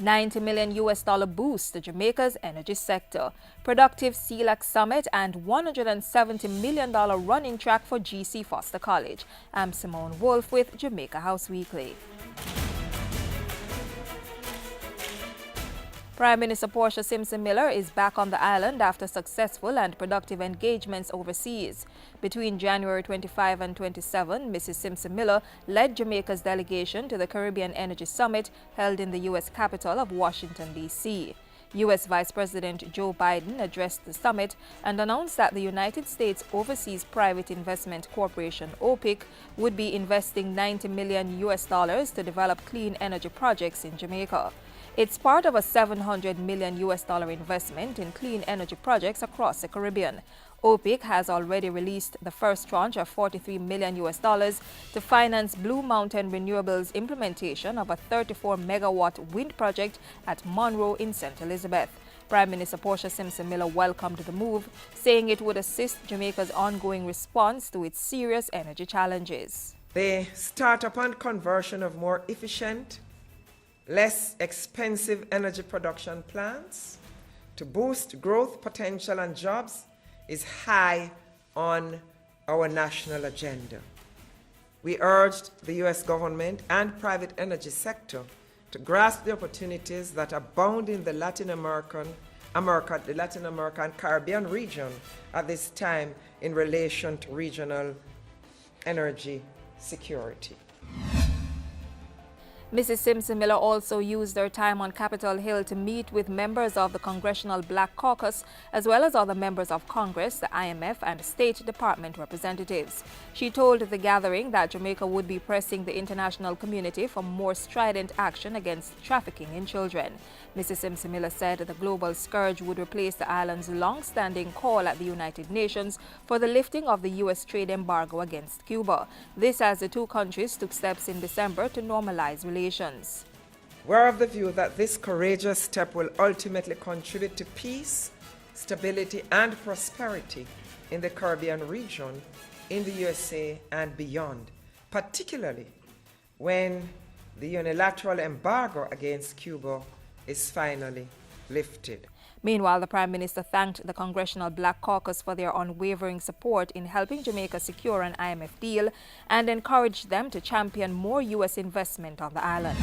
$90 million boost to Jamaica's energy sector, productive CELAC summit, and $170 million running track for GC Foster College. I'm Simone Wolf with Jamaica House Weekly. Prime Minister Portia Simpson Miller is back on the island after successful and productive engagements overseas. Between January 25 and 27, Mrs. Simpson Miller led Jamaica's delegation to the Caribbean Energy Summit held in the U.S. capital of Washington, D.C. U.S. Vice President Joe Biden addressed the summit and announced that the United States Overseas Private Investment Corporation, OPIC, would be investing $90 million to develop clean energy projects in Jamaica. It's part of a $700 million investment in clean energy projects across the Caribbean. OPIC has already released the first tranche of $43 million to finance Blue Mountain Renewables' implementation of a 34-megawatt wind project at Monroe in St. Elizabeth. Prime Minister Portia Simpson Miller welcomed the move, saying it would assist Jamaica's ongoing response to its serious energy challenges. The startup and conversion of more efficient, less expensive energy production plants to boost growth potential and jobs is high on our national agenda. We urged the U.S. government and private energy sector to grasp the opportunities that abound in the Latin American Caribbean region at this time in relation to regional energy security. Mrs. Simpson Miller also used her time on Capitol Hill to meet with members of the Congressional Black Caucus, as well as other members of Congress, the IMF, and State Department representatives. She told the gathering that Jamaica would be pressing the international community for more strident action against trafficking in children. Mrs. Simpson Miller said the global scourge would replace the island's long-standing call at the United Nations for the lifting of the U.S. trade embargo against Cuba. This as the two countries took steps in December to normalize relations. We're of the view that this courageous step will ultimately contribute to peace, stability, and prosperity in the Caribbean region, in the USA, and beyond, particularly when the unilateral embargo against Cuba is finally lifted. Meanwhile, the Prime Minister thanked the Congressional Black Caucus for their unwavering support in helping Jamaica secure an IMF deal and encouraged them to champion more U.S. investment on the island.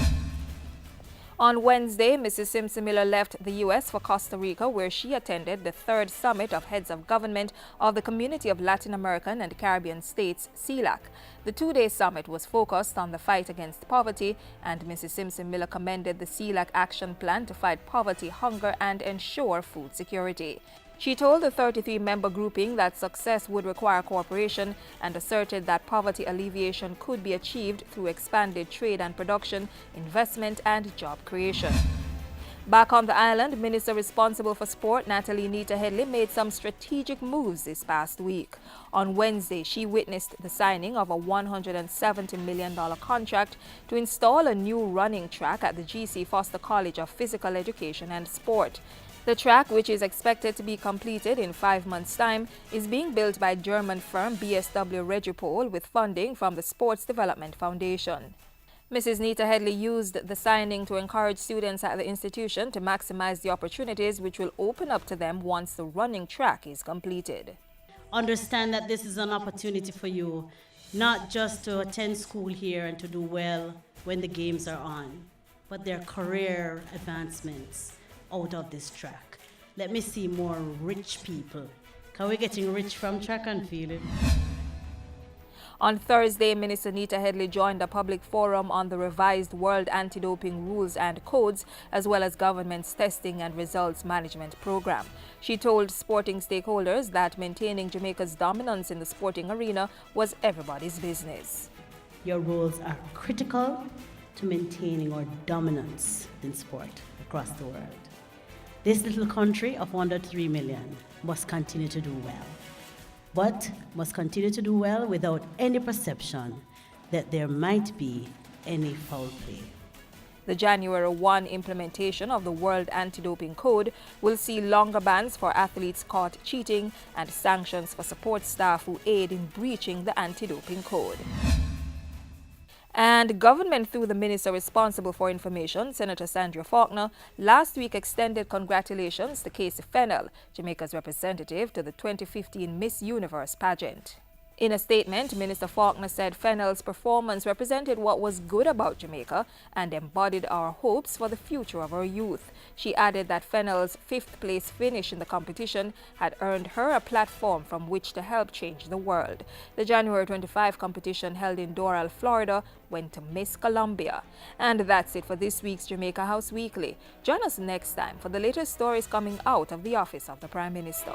On Wednesday, Mrs. Simpson Miller left the U.S. for Costa Rica, where she attended the third summit of heads of government of the Community of Latin American and Caribbean States, CELAC. The two-day summit was focused on the fight against poverty, and Mrs. Simpson Miller commended the CELAC action plan to fight poverty, hunger, and ensure food security. She told the 33-member grouping that success would require cooperation and asserted that poverty alleviation could be achieved through expanded trade and production, investment, and job creation. Back on the island, Minister responsible for sport, Natalie Nita Headley, made some strategic moves this past week. On Wednesday, she witnessed the signing of a $170 million contract to install a new running track at the GC Foster College of Physical Education and Sport. The track, which is expected to be completed in 5 months' time, is being built by German firm BSW Regipol with funding from the Sports Development Foundation. Mrs. Nita Headley used the signing to encourage students at the institution to maximize the opportunities which will open up to them once the running track is completed. Understand that this is an opportunity for you, not just to attend school here and to do well when the games are on, but their career advancements out of this track. Let me see more rich people. Can we getting rich from track and field? On Thursday, Minister Nita Headley joined a public forum on the revised World Anti-Doping Rules and Codes, as well as government's testing and results management program. She told sporting stakeholders that maintaining Jamaica's dominance in the sporting arena was everybody's business. Your rules are critical to maintaining our dominance in sport across the world. This little country of under 3 million must continue to do well, but must continue to do well without any perception that there might be any foul play. The January 1 implementation of the World Anti-Doping Code will see longer bans for athletes caught cheating and sanctions for support staff who aid in breaching the anti-doping code. And government, through the minister responsible for information, Senator Sandra Faulkner, last week extended congratulations to Casey Fennell, Jamaica's representative to the 2015 Miss Universe pageant. In a statement, Minister Faulkner said Fennell's performance represented what was good about Jamaica and embodied our hopes for the future of our youth. She added that Fennell's fifth-place finish in the competition had earned her a platform from which to help change the world. The January 25 competition, held in Doral, Florida, went to Miss Columbia. And that's it for this week's Jamaica House Weekly. Join us next time for the latest stories coming out of the office of the Prime Minister.